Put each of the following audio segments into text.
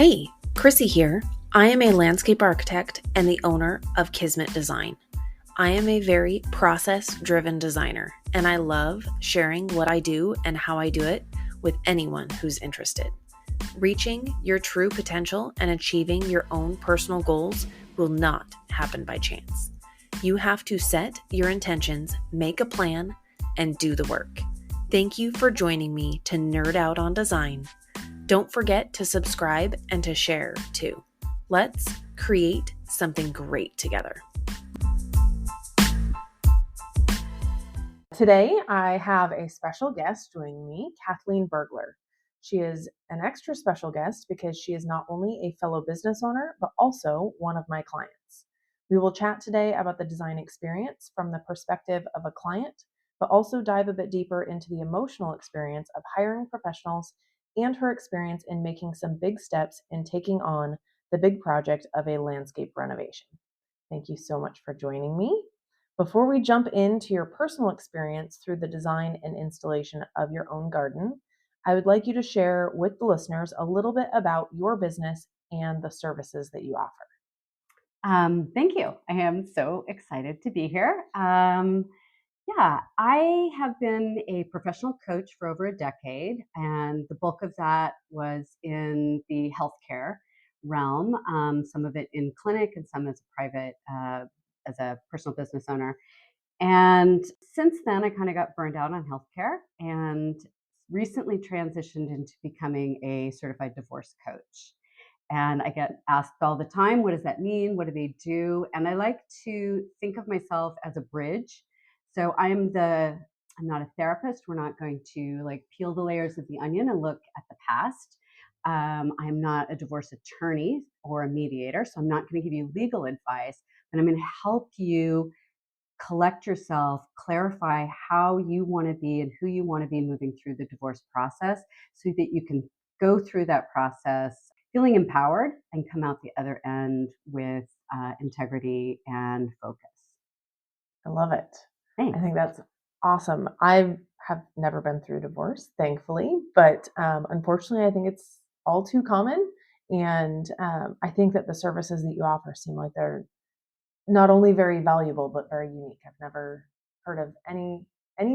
Hey, Chrissy here. I am a landscape architect and the owner of Kismet Design. I am a very process-driven designer, and I love sharing what I do and how I do it with anyone who's interested. Reaching your true potential and achieving your own personal goals will not happen by chance. You have to set your intentions, make a plan, and do the work. Thank you for joining me to nerd out on design. Don't forget to subscribe and to share too. Let's create something great together. Today, I have a special guest joining me, Kathleen Burgler. She is an extra special guest because she is not only a fellow business owner, but also one of my clients. We will chat today about the design experience from the perspective of a client, but also dive a bit deeper into the emotional experience of hiring professionals and her experience in making some big steps in taking on the big project of a landscape renovation. Thank you so much for joining me. Before we jump into your personal experience through the design and installation of your own garden, I would like you to share with the listeners a little bit about your business and the services that you offer. Thank you. I am so excited to be here. I have been a professional coach for over a decade, and the bulk of that was in the healthcare realm, some of it in clinic and some as a private, as a personal business owner. And since then, I kind of got burned out on healthcare and recently transitioned into becoming a certified divorce coach. And I get asked all the time, what does that mean? What do they do? And I like to think of myself as a bridge. So I'm not a therapist. We're not going to like peel the layers of the onion and look at the past. I'm not a divorce attorney or a mediator, so I'm not going to give you legal advice, but I'm going to help you collect yourself, clarify how you want to be and who you want to be moving through the divorce process so that you can go through that process feeling empowered and come out the other end with integrity and focus. I love it. Thanks. I think that's awesome. I have never been through divorce, thankfully, but unfortunately, I think it's all too common. And I think that the services that you offer seem like they're not only very valuable, but very unique. I've never heard of any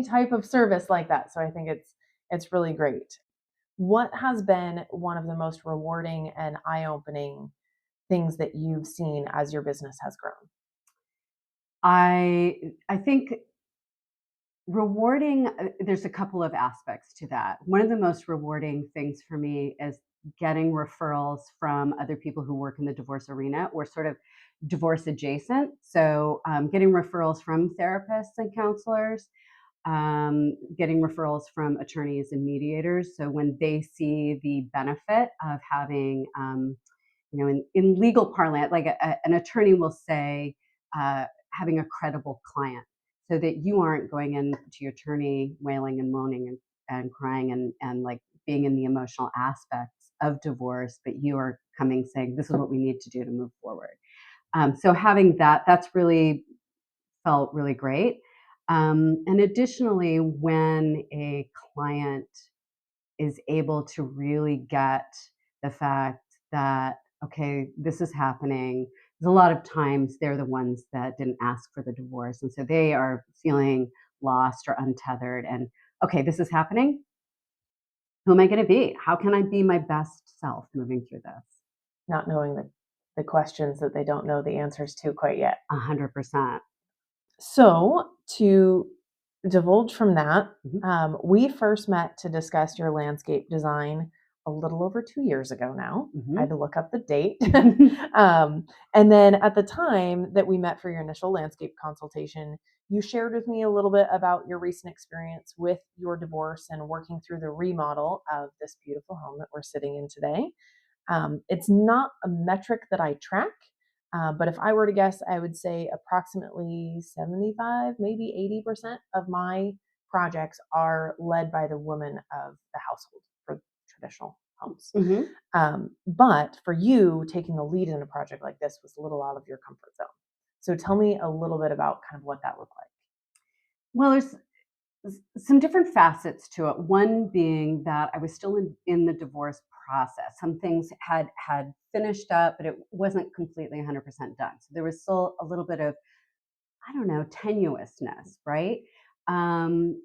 type of service like that. So I think it's really great. What has been one of the most rewarding and eye-opening things that you've seen as your business has grown? I think rewarding, there's a couple of aspects to that. One of the most rewarding things for me is getting referrals from other people who work in the divorce arena or sort of divorce adjacent. So getting referrals from therapists and counselors, getting referrals from attorneys and mediators. So when they see the benefit of having, in legal parlance, like an attorney will say, having a credible client, so that you aren't going into your attorney wailing and moaning and crying and like being in the emotional aspects of divorce, but you are coming saying, this is what we need to do to move forward. So having that's really felt really great. And additionally, when a client is able to really get the fact that, okay, this is happening, a lot of times they're the ones that didn't ask for the divorce. And so they are feeling lost or untethered. And okay, this is happening. Who am I going to be? How can I be my best self moving through this? Not knowing the questions that they don't know the answers to quite yet. 100%. So to divulge from that, we first met to discuss your landscape design a little over 2 years ago now. I had to look up the date. And then at the time that we met for your initial landscape consultation, you shared with me a little bit about your recent experience with your divorce and working through the remodel of this beautiful home that we're sitting in today. It's not a metric that I track, but if I were to guess, I would say approximately 75, maybe 80% of my projects are led by the woman of the household for traditional homes. But for you, taking the lead in a project like this was a little out of your comfort zone. So tell me a little bit about kind of what that looked like. Well, there's some different facets to it. One being that I was still in the divorce process. Some things had finished up, but it wasn't completely 100% done. So there was still a little bit of, I don't know, tenuousness, right? Um,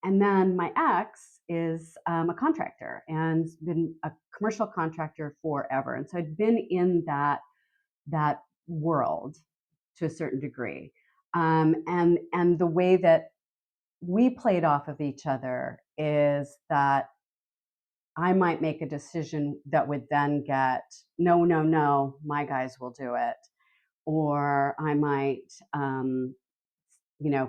and then my ex is a contractor and been a commercial contractor forever, and so I'd been in that world to a certain degree. And the way that we played off of each other is that I might make a decision that would then get, no, no, no, my guys will do it. Or I might,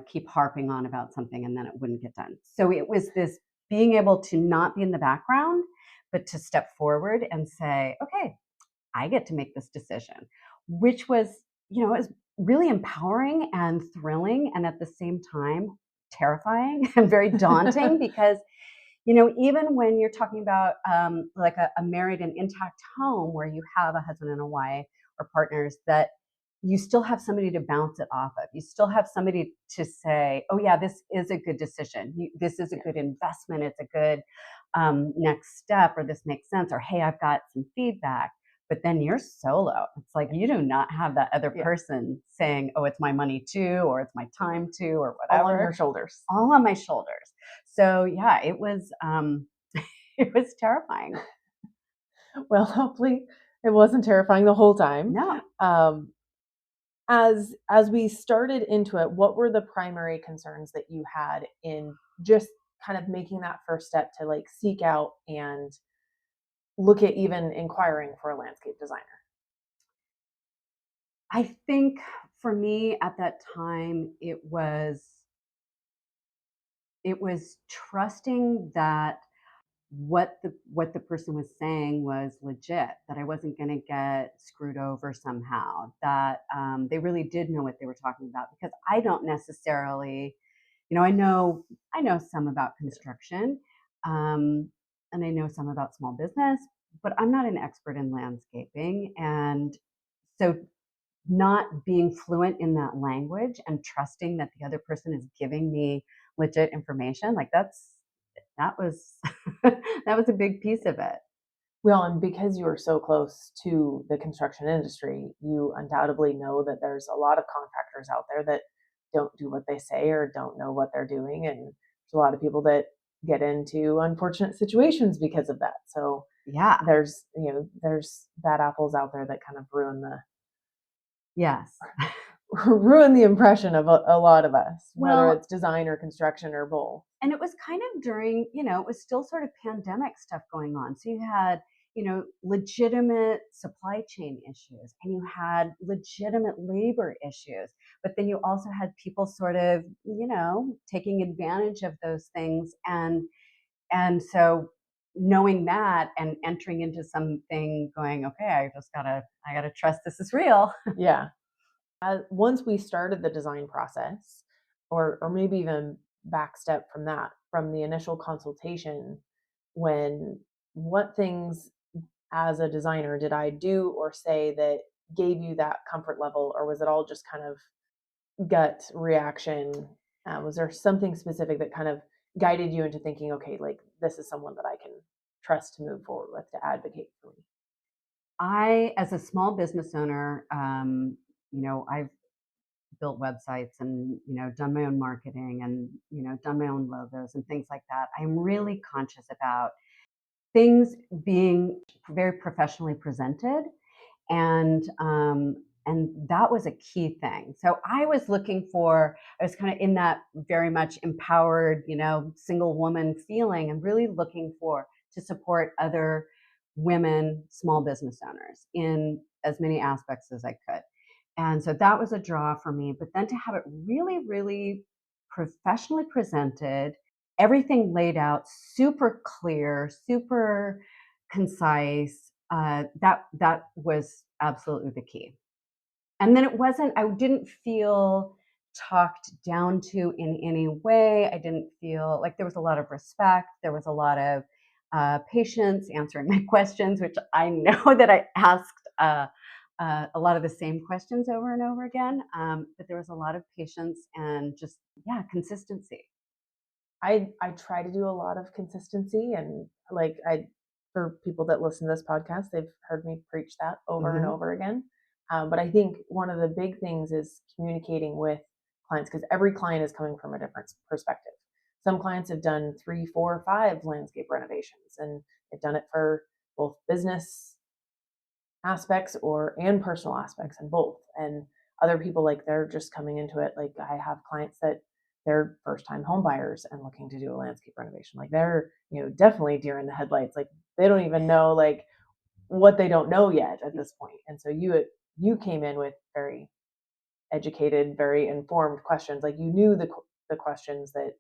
keep harping on about something and then it wouldn't get done. So it was this being able to not be in the background, but to step forward and say, okay, I get to make this decision, which was, it was really empowering and thrilling. And at the same time, terrifying and very daunting because even when you're talking about like a married and intact home where you have a husband and a wife or partners, that you still have somebody to bounce it off of. You still have somebody to say, oh yeah, this is a good decision. This is a good investment. It's a good next step, or this makes sense, or hey, I've got some feedback. But then you're solo. It's like you do not have that other person saying, oh, it's my money too, or it's my time too, or whatever. All on your shoulders. All on my shoulders. So yeah, it was it was terrifying. Well, hopefully it wasn't terrifying the whole time. No. As we started into it, what were the primary concerns that you had in just kind of making that first step to like seek out and look at even inquiring for a landscape designer? I think for me at that time, it was trusting that what the person was saying was legit, that I wasn't going to get screwed over somehow, that they really did know what they were talking about, because I don't necessarily, I know some about construction, and I know some about small business, but I'm not an expert in landscaping. And so not being fluent in that language and trusting that the other person is giving me legit information, like that was that was a big piece of it. Well, and because you are so close to the construction industry, you undoubtedly know that there's a lot of contractors out there that don't do what they say or don't know what they're doing. And there's a lot of people that get into unfortunate situations because of that. So Yeah. there's bad apples out there that kind of Yes. ruin the impression of a lot of us, whether Well, it's design or construction or both. and it was kind of during, it was still sort of pandemic stuff going on. So you had, legitimate supply chain issues, and you had legitimate labor issues. But then you also had people sort of, taking advantage of those things. And so knowing that and entering into something going, okay, I gotta trust this is real. Yeah. Once we started the design process, or maybe even back step from that, from the initial consultation, what things as a designer did I do or say that gave you that comfort level, or was it all just kind of gut reaction? Was there something specific that kind of guided you into thinking, okay, like this is someone that I can trust to move forward with, to advocate for me? As a small business owner, I've built websites and, done my own marketing and, done my own logos and things like that. I'm really conscious about things being very professionally presented. And that was a key thing. So I was kind of in that very much empowered, single woman feeling, and really looking to support other women small business owners in as many aspects as I could. And so that was a draw for me. But then to have it really, really professionally presented, everything laid out super clear, super concise, that was absolutely the key. And then I didn't feel talked down to in any way. I didn't feel like there was a lot of respect. There was a lot of patience answering my questions, which I know that I asked a lot of the same questions over and over again. But there was a lot of patience and just, yeah, consistency. I try to do a lot of consistency, and like for people that listen to this podcast, they've heard me preach that over and over again. But I think one of the big things is communicating with clients, because every client is coming from a different perspective. Some clients have done 3, 4, 5 landscape renovations, and they've done it for both business aspects and personal aspects, and both. And other people, like, they're just coming into it. Like, I have clients that they're first time home buyers and looking to do a landscape renovation. Like, they're, definitely deer in the headlights. Like, they don't even know, like, what they don't know yet at this point. And so you came in with very educated, very informed questions. Like, you knew the questions that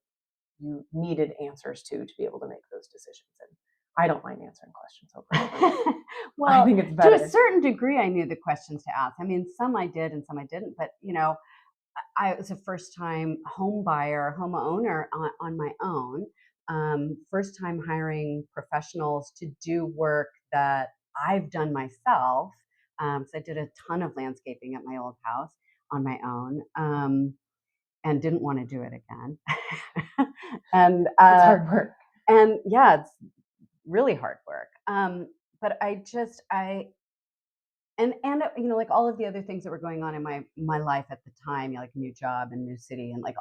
you needed answers to be able to make those decisions. And I don't mind answering questions over and over. Well, I think it's better. To a certain degree, I knew the questions to ask. I mean, some I did and some I didn't. But, I was a first-time home buyer, homeowner on my own. First time hiring professionals to do work that I've done myself. So I did a ton of landscaping at my old house on my own, and didn't want to do it again. And it's hard work. And yeah, it's really hard work. But like all of the other things that were going on in my life at the time, like a new job and new city and like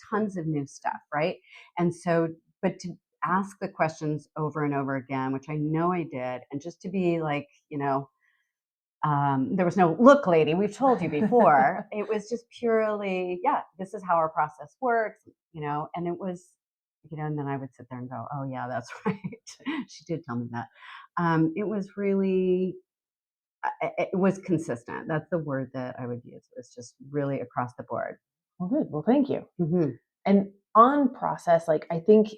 tons of new stuff, right? And so, but to ask the questions over and over again, which I know I did, and just to be like, there was no look, lady, we've told you before. It was just purely, yeah, this is how our process works, and it was, and then I would sit there and go, oh yeah, that's right. She did tell me that. It was really, it was consistent. That's the word that I would use. It was just really across the board. Well, good. Well, thank you. And on process, like, I think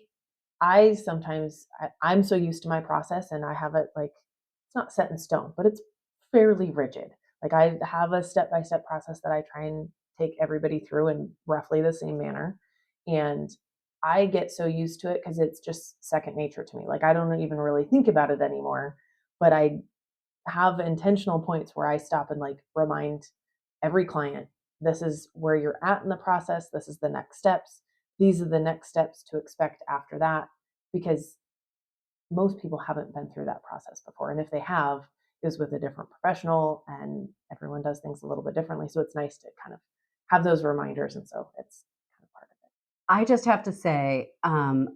I'm so used to my process, and I have it, like, it's not set in stone, but it's fairly rigid. Like, I have a step-by-step process that I try and take everybody through in roughly the same manner. And I get so used to it because it's just second nature to me. Like, I don't even really think about it anymore, but I have intentional points where I stop and, like, remind every client, this is where you're at in the process. This is the next steps. These are the next steps to expect after that, because most people haven't been through that process before. And if they have, it was with a different professional, and everyone does things a little bit differently. So it's nice to kind of have those reminders. And so it's kind of part of it. I just have to say, and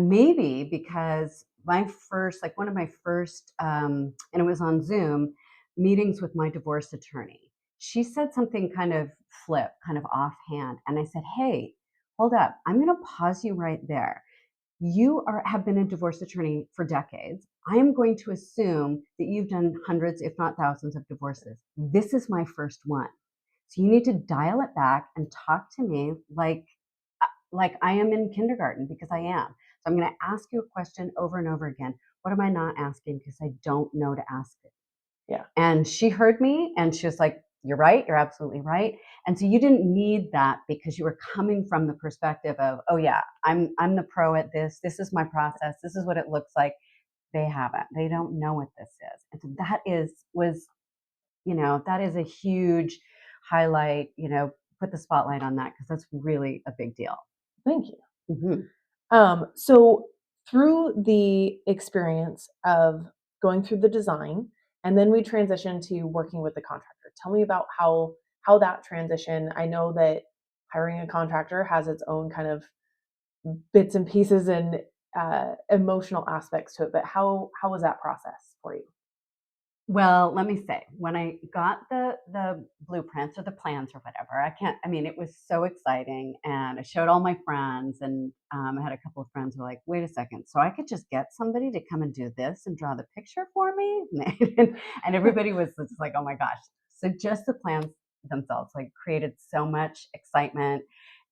maybe because one of my first, and it was on Zoom, meetings with my divorce attorney, she said something kind of offhand. And I said, hey, hold up, I'm going to pause you right there. You have been a divorce attorney for decades. I am going to assume that you've done hundreds, if not thousands, of divorces. This is my first one. So you need to dial it back and talk to me like I am in kindergarten, because I am. So I'm going to ask you a question over and over again. What am I not asking? Because I don't know to ask it. Yeah. And she heard me, and she was like, you're right. You're absolutely right. And so you didn't need that, because you were coming from the perspective of, oh yeah, I'm the pro at this. This is my process. This is what it looks like. They haven't. They don't know what this is. And so that is a huge highlight, put the spotlight on that, because that's really a big deal. Thank you. So through the experience of going through the design, and then we transitioned to working with the contractor. Tell me about how that transition. I know that hiring a contractor has its own kind of bits and pieces and emotional aspects to it, but how was that process for you? Well, let me say, when I got the blueprints or the plans or whatever, it was so exciting, and I showed all my friends, and I had a couple of friends who were like, wait a second, so I could just get somebody to come and do this and draw the picture for me? And everybody was just like, oh my gosh. So just the plans themselves, like, created so much excitement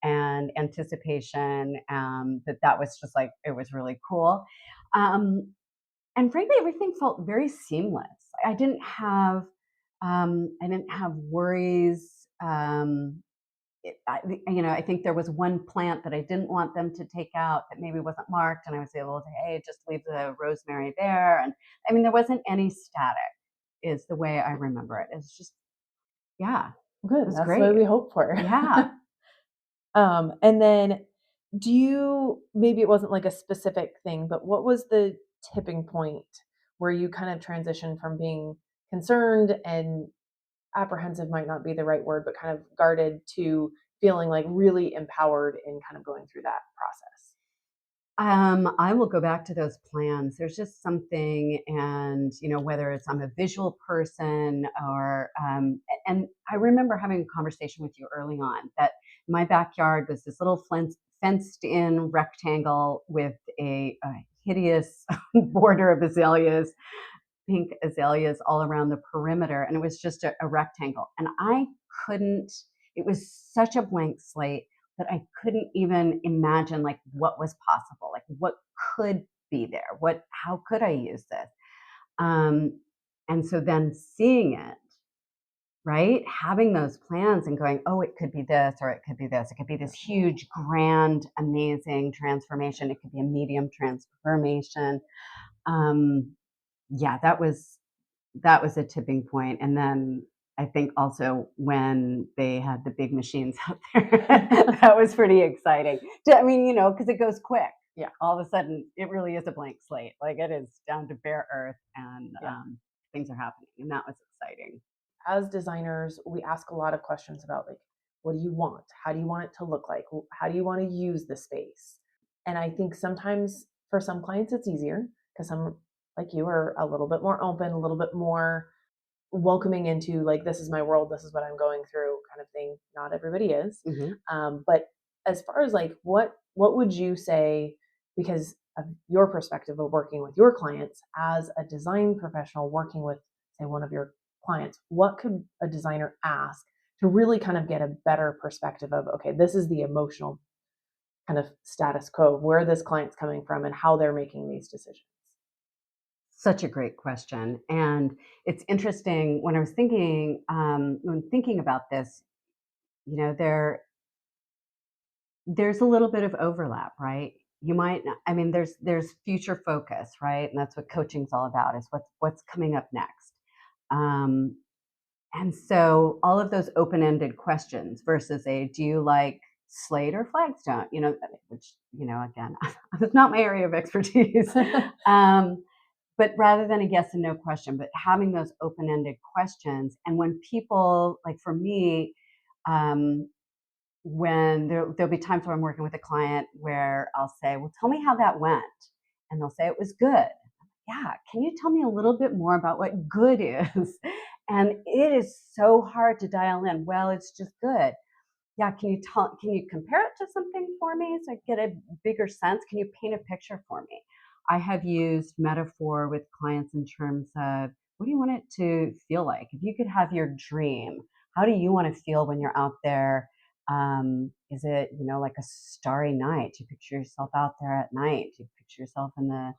and anticipation, that was just like, it was really cool. And frankly, everything felt very seamless. I didn't have worries. I think there was one plant that I didn't want them to take out that maybe wasn't marked, and I was able to, hey, just leave the rosemary there. And there wasn't any static, is the way I remember it. It's just, yeah, good. That's great. What we hope for. Yeah. And then, maybe it wasn't like a specific thing, but what was the tipping point where you kind of transition from being concerned and apprehensive might not be the right word, but kind of guarded to feeling like really empowered in kind of going through that process? I will go back to those plans. There's just something, and whether it's I'm a visual person or, and I remember having a conversation with you early on that my backyard was this little fenced-in rectangle with a hideous border of azaleas, pink azaleas all around the perimeter, and it was just a rectangle. And I couldn't. It was such a blank slate that I couldn't even imagine like what was possible, like what could be there, how could I use this? Um, and so then seeing it, right, having those plans and going, oh, it could be this or it could be this. It could be this huge, grand, amazing transformation. It could be a medium transformation. Um, yeah, that was a tipping point. And then I think also when they had the big machines out there, that was pretty exciting. I mean, because it goes quick. Yeah. All of a sudden, it really is a blank slate. Like it is down to bare earth, and things are happening, and that was exciting. As designers, we ask a lot of questions about like, what do you want? How do you want it to look like? How do you want to use the space? And I think sometimes for some clients it's easier because some like you are a little bit more open, a little bit more welcoming into like, this is my world, this is what I'm going through kind of thing. Not everybody is. But as far as like what would you say, because of your perspective of working with your clients as a design professional working with say one of your clients, what could a designer ask to really kind of get a better perspective of, okay, this is the emotional kind of status quo, where this client's coming from and how they're making these decisions? Such a great question. And it's interesting when I was when thinking about this, there's a little bit of overlap, right? You might not, I mean, there's future focus, right? And that's what coaching's all about, is what's coming up next. Um, and so all of those open-ended questions versus do you like slate or flagstone? Which, again, it's not my area of expertise. But rather than a yes and no question, but having those open-ended questions. And when people, like for me, when there'll be times where I'm working with a client where I'll say, well, tell me how that went. And they'll say it was good. Yeah, can you tell me a little bit more about what good is? And it is so hard to dial in. Well, it's just good. Yeah, can you compare it to something for me so I get a bigger sense? Can you paint a picture for me? I have used metaphor with clients in terms of, what do you want it to feel like? If you could have your dream, how do you want to feel when you're out there? Is it, like a starry night? Do you picture yourself out there at night? Do you picture yourself in the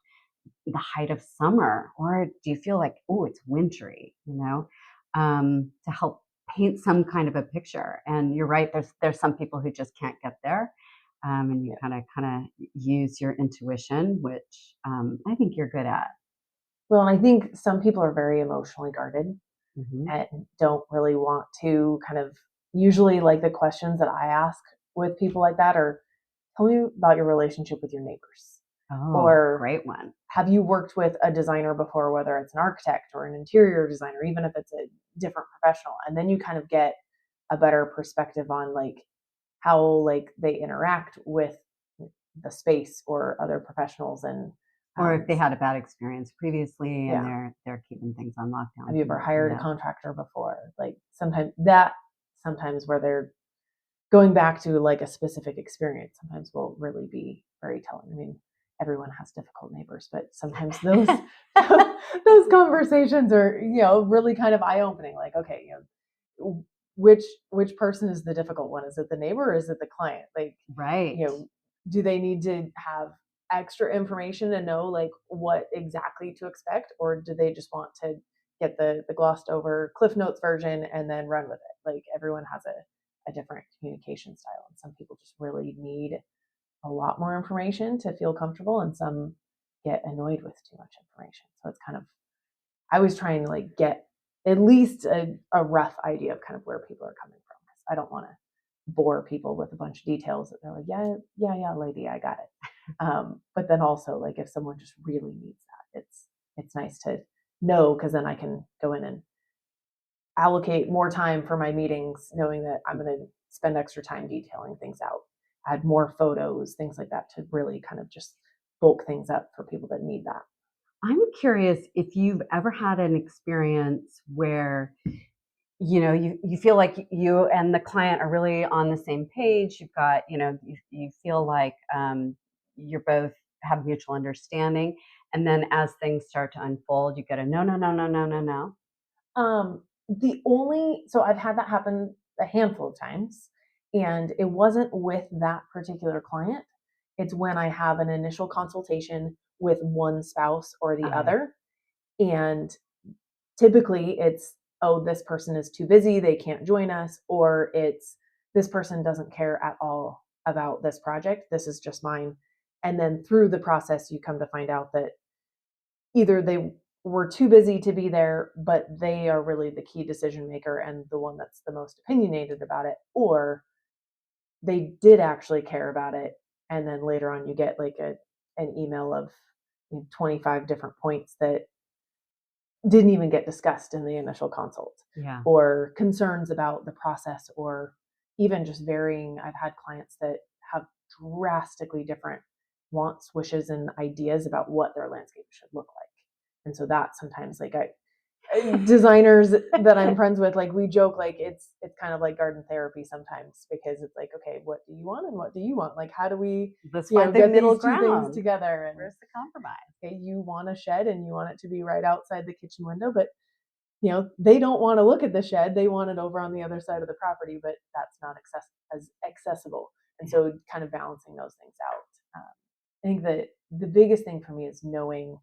height of summer? Or do you feel like, oh, it's wintry, to help paint some kind of a picture? And you're right, there's some people who just can't get there. And you kind of use your intuition, which I think you're good at. Well, and I think some people are very emotionally guarded Mm-hmm. and don't really want to kind of, usually like the questions that I ask with people like that are, tell me about your relationship with your neighbors. Oh, Or great one. have you worked with a designer before, whether it's an architect or an interior designer, even if it's a different professional? And then you kind of get a better perspective on like how like they interact with the space or other professionals. And Or if they had a bad experience previously and yeah. they're keeping things on lockdown. Have you ever hired a contractor before? Like sometimes where they're going back to like a specific experience sometimes will really be very telling. I mean, everyone has difficult neighbors, but sometimes those those conversations are, really kind of eye-opening. Like, okay, which person is the difficult one? Is it the neighbor or is it the client? Like, Right. Do they need to have extra information to know like what exactly to expect, or do they just want to get the glossed over Cliff Notes version and then run with it? Like everyone has a different communication style, and some people just really need a lot more information to feel comfortable, and some get annoyed with too much information. So it's kind of, I was trying to like get at least a rough idea of kind of where people are coming from. I don't want to bore people with a bunch of details that they're like, yeah, lady, I got it. But then also, like, if someone just really needs that, it's nice to know, because then I can go in and allocate more time for my meetings, knowing that I'm going to spend extra time detailing things out, add more photos, things like that, to really kind of just bulk things up for people that need that. I'm curious if you've ever had an experience where you feel like you and the client are really on the same page. You've got, you feel like you're both have mutual understanding. And then as things start to unfold, you get a no, no, no, no, no, no, no. So I've had that happen a handful of times, and it wasn't with that particular client. It's when I have an initial consultation with one spouse or the Yeah. other, and typically it's, oh, this person is too busy, they can't join us, or it's, this person doesn't care at all about this project, this is just mine. And then through the process, you come to find out that either they were too busy to be there, but they are really the key decision maker and the one that's the most opinionated about it, or they did actually care about it. And then later on, you get like an email of 25 different points that didn't even get discussed in the initial consult, Yeah. or concerns about the process, or even just varying. I've had clients that have drastically different wants, wishes, and ideas about what their landscape should look like. And so that sometimes, like, designers that I'm friends with, like, we joke, like, it's kind of like garden therapy sometimes, because it's like, okay, what do you want and what do you want? Like, how do we, Let's find the get middle these two things ground. together? And Where's the compromise? okay, you want a shed and you want it to be right outside the kitchen window, but they don't want to look at the shed. They want it over on the other side of the property, but that's not as accessible. And Yeah. so kind of balancing those things out. I think that the biggest thing for me is knowing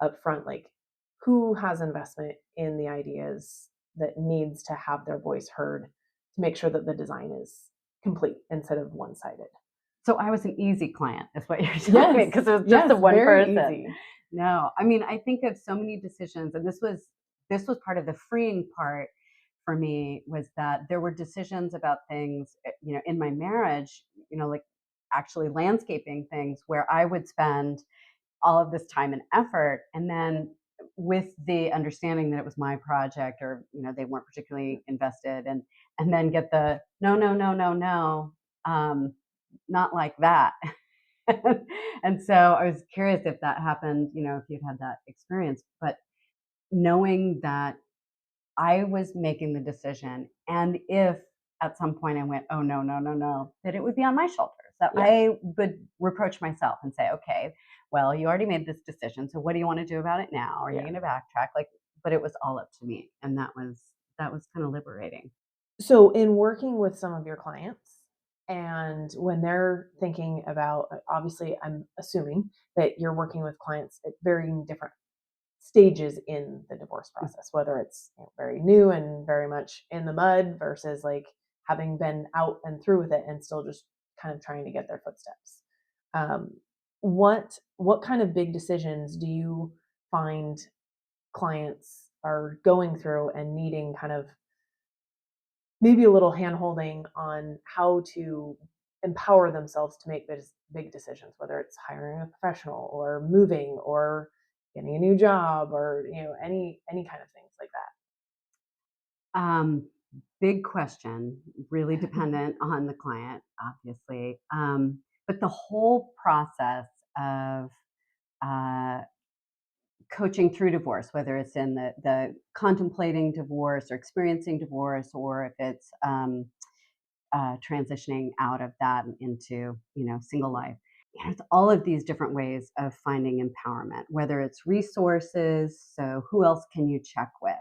upfront, like, who has investment in the ideas that needs to have their voice heard, to make sure that the design is complete instead of one-sided. So I was an easy client, is what you're telling me, because it was just Yes, the one very person. easy. No, I mean, I think of so many decisions, and this was part of the freeing part for me, was that there were decisions about things, in my marriage, like actually landscaping things, where I would spend all of this time and effort, and then with the understanding that it was my project, or they weren't particularly invested, and then get the no, no, no, no, no, not like that. And so I was curious if that happened, if you'd had that experience, but knowing that I was making the decision, and if at some point I went, oh, no, no, no, no, that it would be on my shoulders, that Yeah. I would reproach myself and say, okay, well, you already made this decision, so what do you want to do about it now? Are you going to backtrack? Like, but it was all up to me, and that was kind of liberating. So, in working with some of your clients, and when they're thinking about, obviously, I'm assuming that you're working with clients at varying different stages in the divorce process, whether it's very new and very much in the mud, versus like having been out and through with it and still just kind of trying to get their footsteps. Um, what kind of big decisions do you find clients are going through and needing kind of maybe a little hand-holding on how to empower themselves to make big decisions, whether it's hiring a professional or moving or getting a new job, or any kind of things like Um, Big question, really dependent on the client, obviously. But the whole process of uh, coaching through divorce, whether it's in the contemplating divorce or experiencing divorce, or if it's transitioning out of that into single life. It's all of these different ways of finding empowerment, whether it's resources. So who else can you check with?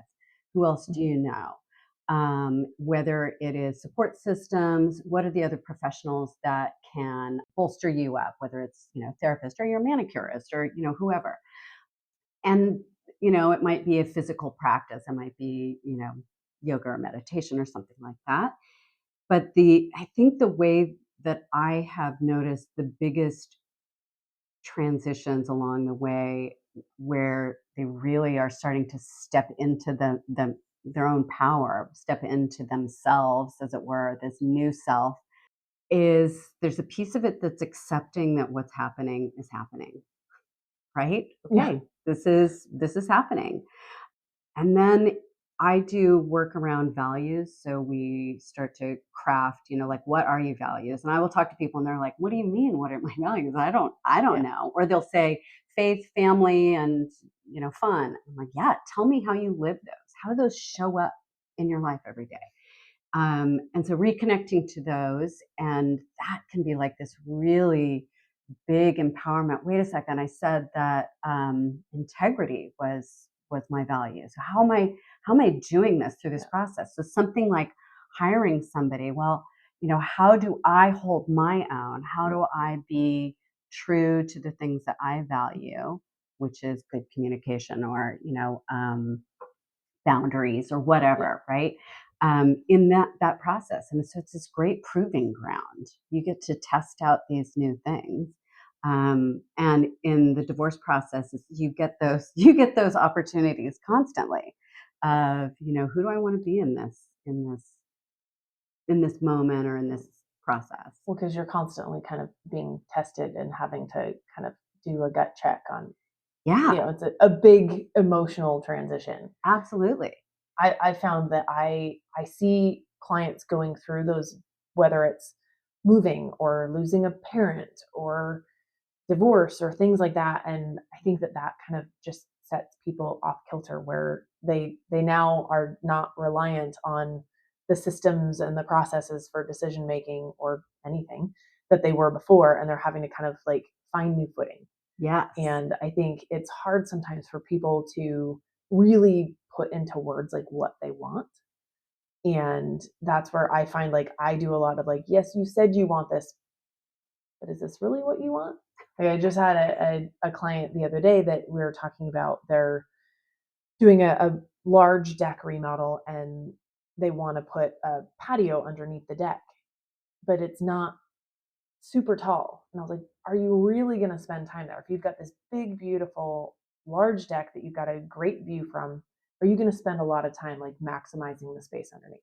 Who else do that. you know? Whether it is support systems, what are the other professionals that can bolster you up? Whether it's therapist or your manicurist or whoever. And it might be a physical practice. It might be yoga or meditation or something like that. But I think the way that I have noticed the biggest transitions along the way, where they really are starting to step into their own power, step into themselves, as it were, this new self, is there's a piece of it that's accepting that what's happening is happening, right? Yeah. Okay, this is happening. And then I do work around values. So we start to craft, like, what are your values? And I will talk to people and they're like, what do you mean? What are my values? I don't Yeah. know. Or they'll say faith, family, and fun. I'm like, yeah, tell me how you live those. How do those show up in your life every day? And so reconnecting to those, and that can be like this really big empowerment. Wait a second, I said that integrity was my value. So how am I doing this through this process? So something like hiring somebody. Well, how do I hold my own? How do I be true to the things that I value, which is good communication, or boundaries, or Yeah. whatever, right? In that process. And so it's this great proving ground. You get to test out these new things. And in the divorce process, you get those opportunities constantly of, who do I want to be in this moment, or in this process? Well, because you're constantly kind of being tested and having to kind of do a gut check on, Yeah, it's a big emotional transition. absolutely. I found that I see clients going through those, whether it's moving or losing a parent or divorce or things like that, and I think that kind of just sets people off kilter, where they now are not reliant on the systems and the processes for decision making or anything that they were before, and they're having to kind of like find new footing. Yes. And I think it's hard sometimes for people to really put into words like what they want. And that's where I find like I do a lot of like, yes, you said you want this, but is this really what you want? Like I just had a client the other day that we were talking about. They're doing a large deck remodel and they want to put a patio underneath the deck, but it's not super tall. And I was like, are you really going to spend time there? If you've got this big, beautiful, large deck that you've got a great view from, are you going to spend a lot of time like maximizing the space underneath?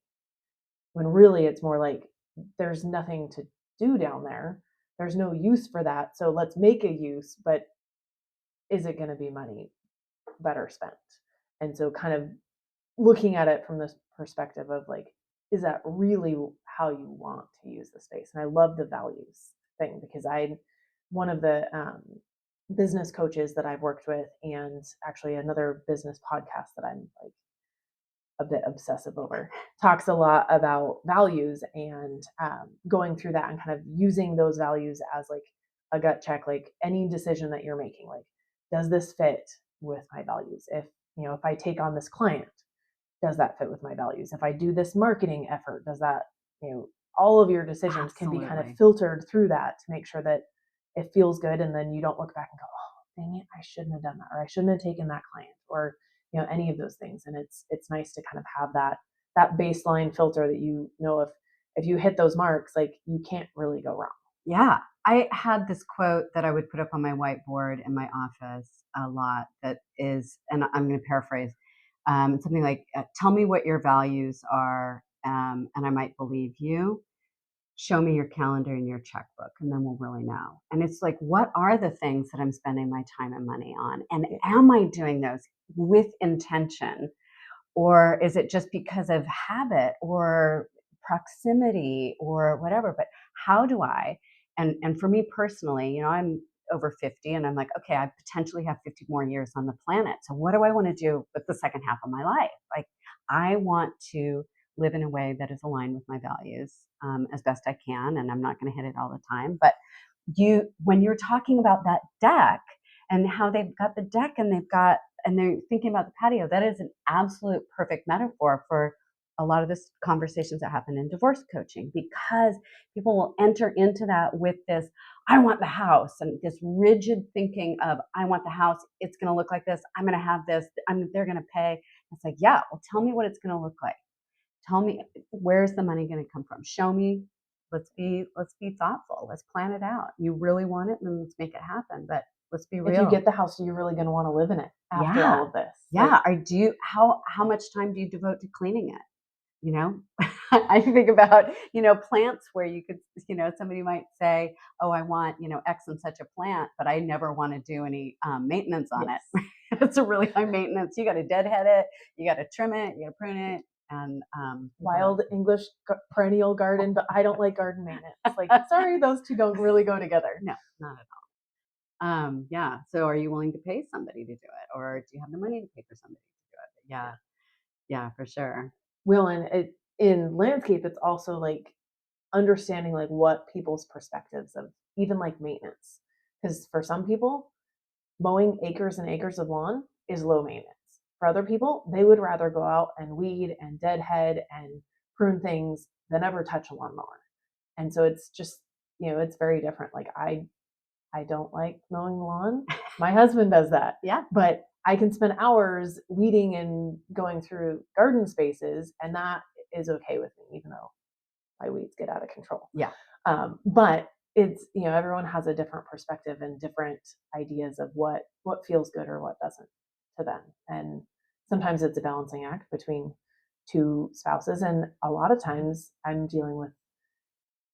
When really it's more like there's nothing to do down there. There's no use for that. So let's make a use, but is it going to be money better spent? And so kind of looking at it from this perspective of like, is that really how you want to use the space? And I love the values thing, because one of the business coaches that I've worked with, and actually another business podcast that I'm like a bit obsessive over, talks a lot about values, and going through that and kind of using those values as like a gut check, like any decision that you're making, like, does this fit with my values? If I take on this client, does that fit with my values? If I do this marketing effort, does that, all of your decisions can be kind of Absolutely. filtered through that to make sure that it feels good. And then you don't look back and go, oh, dang it, I shouldn't have done that, or I shouldn't have taken that client, or, any of those things. And it's nice to kind of have that baseline filter that, if you hit those marks, like you can't really go wrong. Yeah. I had this quote that I would put up on my whiteboard in my office a lot that is, and I'm going to paraphrase, something like, tell me what your values are, and I might believe you. Show me your calendar and your checkbook, and then we'll really know. And it's like, what are the things that I'm spending my time and money on? And am I doing those with intention? Or is it just because of habit or proximity or whatever? But how do I? And for me personally, I'm over 50, and I'm like, okay, I potentially have 50 more years on the planet. So what do I want to do with the second half of my life? Like, I want to live in a way that is aligned with my values, as best I can. And I'm not going to hit it all the time. But when you're talking about that deck and how they've got the deck and they're thinking about the patio, that is an absolute perfect metaphor for a lot of the conversations that happen in divorce coaching, because people will enter into that with this, I want the house, and this rigid thinking of, I want the house, it's going to look like this, I'm going to have this, they're going to pay. It's like, yeah, well, tell me what it's going to look like. Tell me, where's the money going to come from? Show me. Let's be thoughtful. Let's plan it out. You really want it, then let's make it happen. But let's be real. If you get the house, are you really going to want to live in it after all of this? Yeah. How much time do you devote to cleaning it? you know, I think about, plants where you could, somebody might say, oh, I want, X and such a plant, but I never want to do any maintenance on Yes. it. It's a really high maintenance. You got to deadhead it, you got to trim it, you got to prune it. And Wild English perennial garden, but I don't like garden maintenance. Like, sorry, those two don't really go together. No, not at all. Yeah. So are you willing to pay somebody to do it, or do you have the money to pay for somebody to do it? Yeah. Yeah, for sure. Well, and in landscape, it's also like understanding like what people's perspectives of even like maintenance. Because for some people, mowing acres and acres of lawn is low maintenance. For other people, they would rather go out and weed and deadhead and prune things than ever touch a lawnmower. And so it's just, it's very different. Like I don't like mowing the lawn. My husband does that. Yeah. But I can spend hours weeding and going through garden spaces, and that is okay with me, even though my weeds get out of control. Yeah. But it's, everyone has a different perspective and different ideas of what feels good or what doesn't to them. And sometimes it's a balancing act between two spouses. And a lot of times I'm dealing with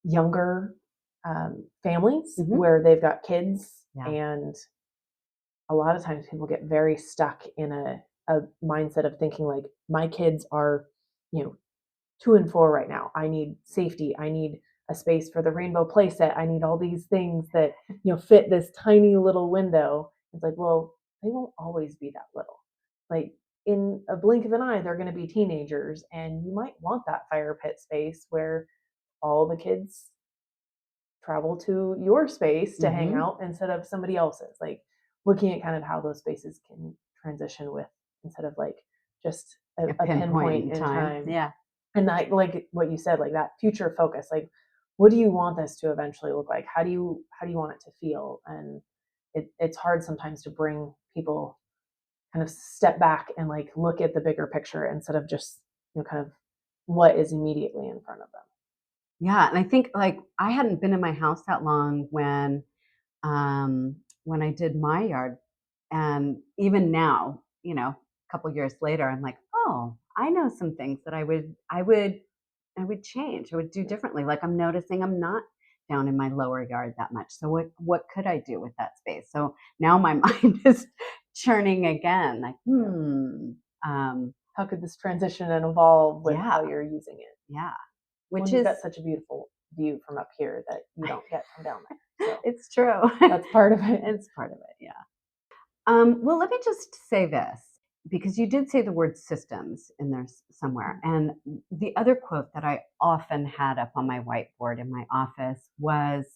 younger families where they've got kids, and a lot of times people get very stuck in a mindset of thinking like, my kids are, 2 and 4 right now. I need safety. I need a space for the rainbow playset. I need all these things that, fit this tiny little window. It's like, well, they won't always be that little. Like in a blink of an eye, they're going to be teenagers, and you might want that fire pit space where all the kids travel to your space to hang out instead of somebody else's. Like looking at kind of how those spaces can transition with, instead of like just a pinpoint in time. Yeah. And that, like what you said, like that future focus, like what do you want this to eventually look like? How do you want it to feel? And it's hard sometimes to bring people kind of step back and like look at the bigger picture instead of just, kind of what is immediately in front of them. Yeah. And I think like I hadn't been in my house that long when I did my yard. And even now, a couple years later, I'm like, oh, I know some things that I would change. I would do differently. Like I'm noticing I'm not down in my lower yard that much. So what could I do with that space? So now my mind is churning again. Like, how could this transition and evolve with Yeah. how you're using it? Yeah. Which is got such a beautiful view from up here that you don't get from down there. So it's true. that's part of it. It's part of it. Yeah. Well, let me just say this, because you did say the word systems in there somewhere. And the other quote that I often had up on my whiteboard in my office was,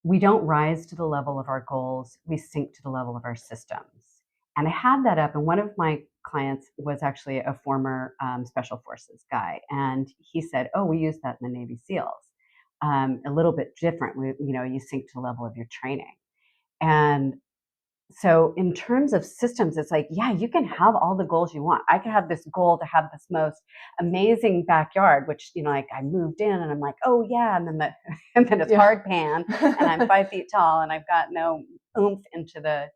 we don't rise to the level of our goals, we sink to the level of our systems. And I had that up, and one of my clients was actually a former special forces guy. And he said, oh, we use that in the Navy SEALs. A little bit different. You sink to the level of your training. And so in terms of systems, it's like, yeah, you can have all the goals you want. I could have this goal to have this most amazing backyard, which, like I moved in and I'm like, oh yeah. And then and then it's hard pan and I'm 5 feet tall and I've got no oomph into the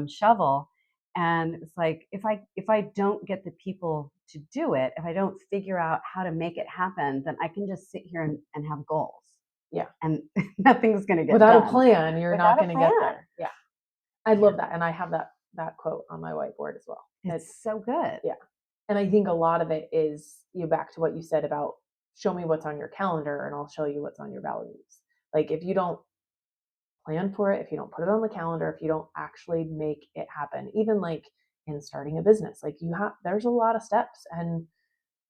shovel. And it's like, if I don't get the people to do it, if I don't figure out how to make it happen, then I can just sit here and have goals. Yeah. And nothing's going to get without done. A plan. You're Without not going to get there. Yeah. I Yeah. love that. And I have that quote on my whiteboard as well. It's so good. Yeah. And I think a lot of it is, back to what you said about show me what's on your calendar and I'll show you what's on your values. Like if you don't plan for it, if you don't put it on the calendar, if you don't actually make it happen, even like in starting a business, like there's a lot of steps and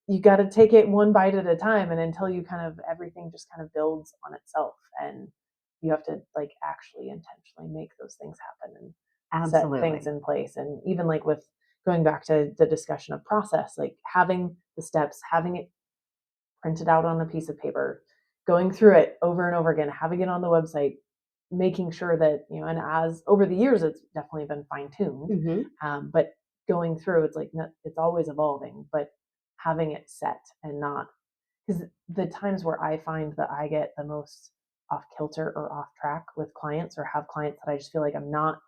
you got to take it one bite at a time. And until you kind of, everything just kind of builds on itself, and you have to like actually intentionally make those things happen and Absolutely. set things in place. And even like with going back to the discussion of process, like having the steps, having it printed out on a piece of paper, going through it over and over again, having it on the website, making sure that, and as over the years, it's definitely been fine tuned. But going through, it's like, it's always evolving, but having it set and not, because the times where I find that I get the most off kilter or off track with clients, or have clients that I just feel like I'm not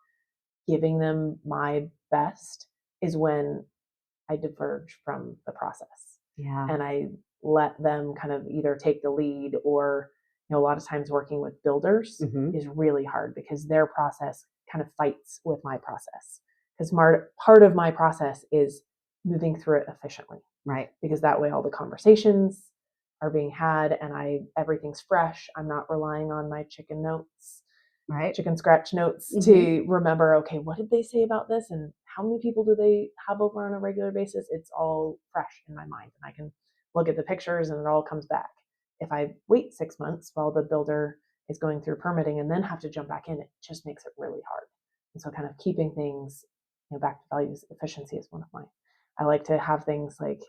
giving them my best, is when I diverge from the process. Yeah. And I let them kind of either take the lead, or, a lot of times working with builders is really hard because their process kind of fights with my process. Because part of my process is moving through it efficiently. Right. Because that way all the conversations are being had and everything's fresh. I'm not relying on my chicken scratch notes to remember, okay, what did they say about this? And how many people do they have over on a regular basis? It's all fresh in my mind and I can look at the pictures and it all comes back. If I wait 6 months while the builder is going through permitting and then have to jump back in, it just makes it really hard. And so kind of keeping things, back to values, efficiency is one of mine. I like to have things like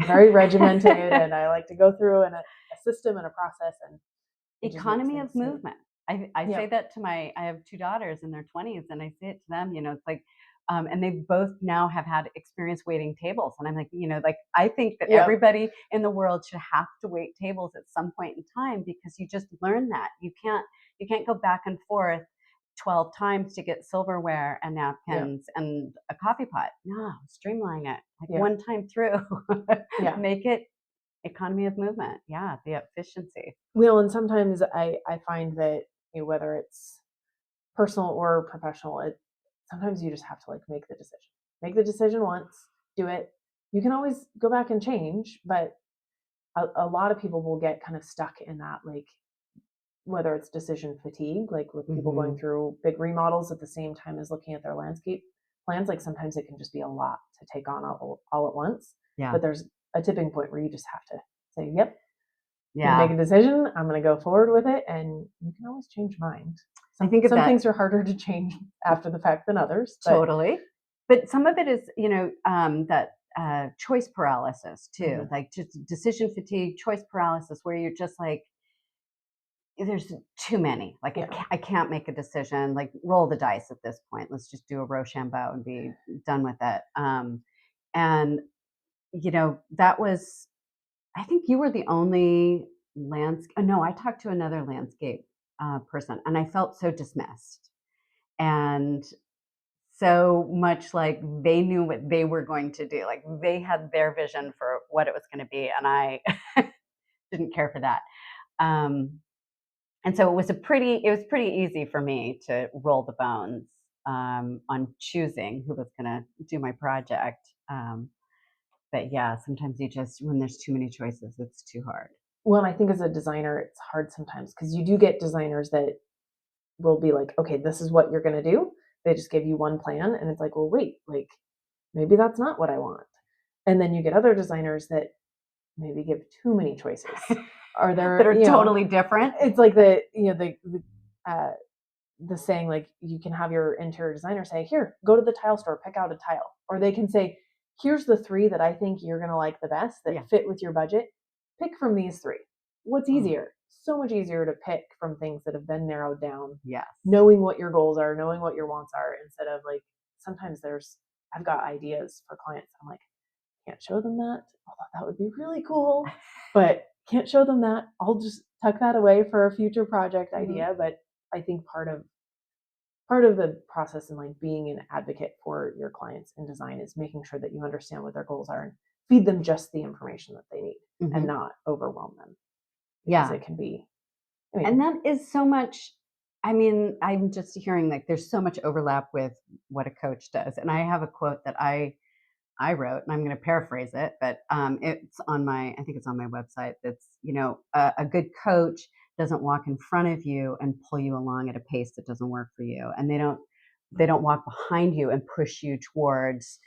very regimented and I like to go through a system and a process and economy of movement. I say that to I have 2 daughters in their 20s and I say it to them, it's like, and they both now have had experience waiting tables. And I'm like, I think that everybody in the world should have to wait tables at some point in time because you just learn that. You can't go back and forth 12 times to get silverware and napkins and a coffee pot. No, streamline it one time through. Make it economy of movement. Yeah, the efficiency. Well, and sometimes I find that whether it's personal or professional, sometimes you just have to make the decision. Make the decision once, do it. You can always go back and change, but a lot of people will get kind of stuck in that, whether it's decision fatigue, with people going through big remodels at the same time as looking at their landscape plans. Sometimes it can just be a lot to take on all at once. Yeah. But there's a tipping point where you just have to say, yep, make a decision. I'm going to go forward with it. And you can always change your mind. I think some things are harder to change after the fact than others. Totally. But some of it is, that choice paralysis too, just decision fatigue, choice paralysis, where you're just there's too many. I can't make a decision. Roll the dice at this point. Let's just do a Rochambeau and be done with it. And that was, I think you were the only landscape. No, I talked to another landscape person, and I felt so dismissed, and so much like they knew what they were going to do. They had their vision for what it was going to be, and I didn't care for that. And so it was pretty easy for me to roll the bones on choosing who was going to do my project. But yeah, sometimes when there's too many choices, it's too hard. Well, I think as a designer, it's hard sometimes because you do get designers that will be like, okay, this is what you're going to do. They just give you one plan and it's like, well, wait, maybe that's not what I want. And then you get other designers that maybe give too many choices. Are there that are totally different? It's like the saying, you can have your interior designer say, here, go to the tile store, pick out a tile. Or they can say, here's the 3 that I think you're going to like the best that fit with your budget. Pick from these 3. What's easier? So much easier to pick from things that have been narrowed down. Yes. Knowing what your goals are, knowing what your wants are, instead of sometimes I've got ideas for clients. I'm like, can't show them that, although that would be really cool, but can't show them that. I'll just tuck that away for a future project idea. But I think part of the process and being an advocate for your clients in design is making sure that you understand what their goals are and feed them just the information that they need and not overwhelm them. Because it can be. And that is so much. I'm just hearing there's so much overlap with what a coach does. And I have a quote that I wrote, and I'm going to paraphrase it, but it's on I think it's on my website. That's, a good coach doesn't walk in front of you and pull you along at a pace that doesn't work for you. And they don't walk behind you and push you towards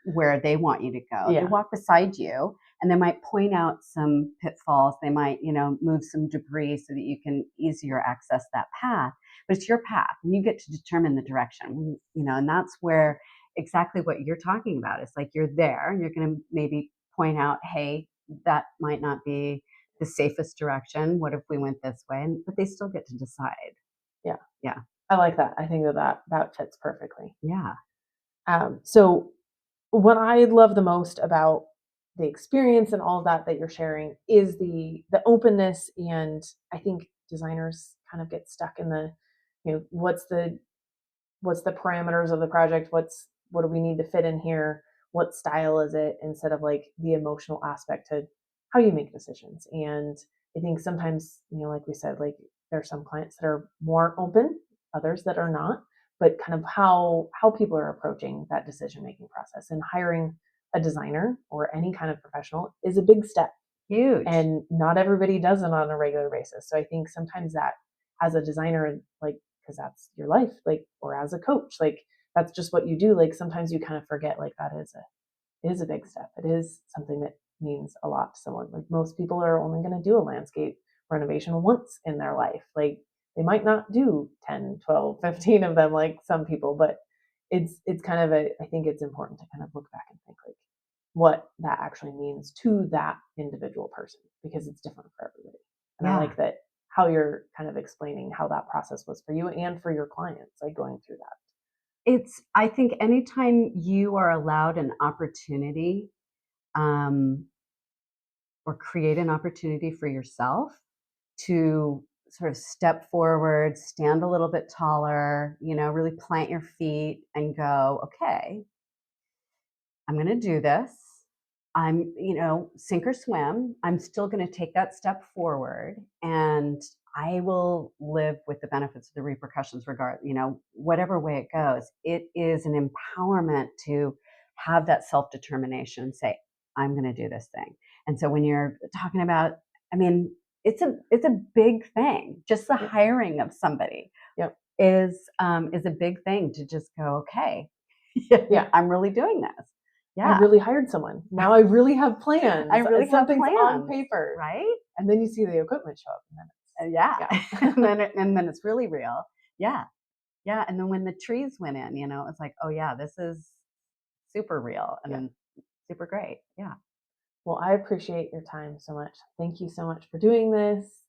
where they want you to go. Yeah. They walk beside you, and they might point out some pitfalls. They might, move some debris so that you can easier access that path. But it's your path, and you get to determine the direction. And that's where exactly what you're talking about. It's you're there, and you're going to maybe point out, hey, that might not be the safest direction. What if we went this way? But they still get to decide. Yeah. Yeah. I like that. I think that fits perfectly. Yeah. So what I love the most about the experience and all of that you're sharing is the openness. And I think designers kind of get stuck in the, what's the parameters of the project? What do we need to fit in here? what style is it, instead of like the emotional aspect to how you make decisions. And I think sometimes, like we said, like there are some clients that are more open, others that are not, but kind of how people are approaching that decision making process. And hiring a designer or any kind of professional is a big step. Huge. And not everybody does it on a regular basis. So I think sometimes that, as a designer, like, because that's your life, like, or as a coach, like that's just what you do. Like sometimes you kind of forget, like that is a big step. It is something that means a lot to someone. Like most people are only going to do a landscape renovation once in their life. Like they might not do 10, 12, 15 of them like some people, but it's kind of I think it's important to kind of look back and think like what that actually means to that individual person, because it's different for everybody. And I like that how you're kind of explaining how that process was for you and for your clients, like going through that. I think anytime you are allowed an opportunity, or create an opportunity for yourself to sort of step forward, stand a little bit taller, really plant your feet and go, okay, I'm going to do this. I'm, sink or swim. I'm still going to take that step forward, and I will live with the benefits of the repercussions whatever way it goes. It is an empowerment to have that self-determination and say, I'm going to do this thing. And so when you're talking about, it's a big thing. Just the hiring of somebody is a big thing to just go, okay, I'm really doing this. Yeah. I really hired someone. Now I really have plans. I really have something's plans on paper, right? And then you see the equipment show up, and then and then it's really real. Yeah. And then when the trees went in, it's like, oh yeah, this is super real and super great. Yeah. Well, I appreciate your time so much. Thank you so much for doing this.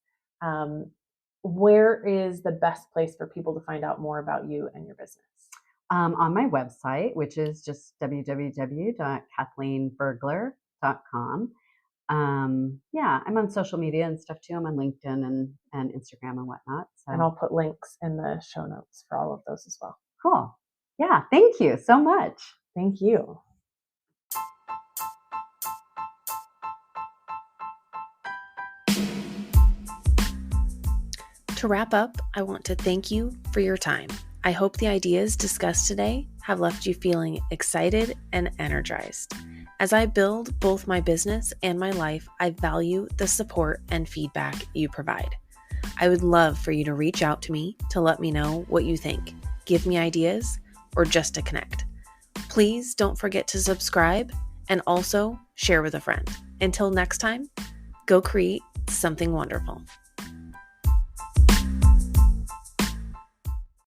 Where is the best place for people to find out more about you and your business? On my website, which is just www.kathleenburgler.com. I'm on social media and stuff too. I'm on LinkedIn and Instagram and whatnot. So. And I'll put links in the show notes for all of those as well. Cool. Yeah. Thank you so much. Thank you. To wrap up, I want to thank you for your time. I hope the ideas discussed today have left you feeling excited and energized. As I build both my business and my life, I value the support and feedback you provide. I would love for you to reach out to me to let me know what you think, give me ideas, or just to connect. Please don't forget to subscribe and also share with a friend. Until next time, go create something wonderful.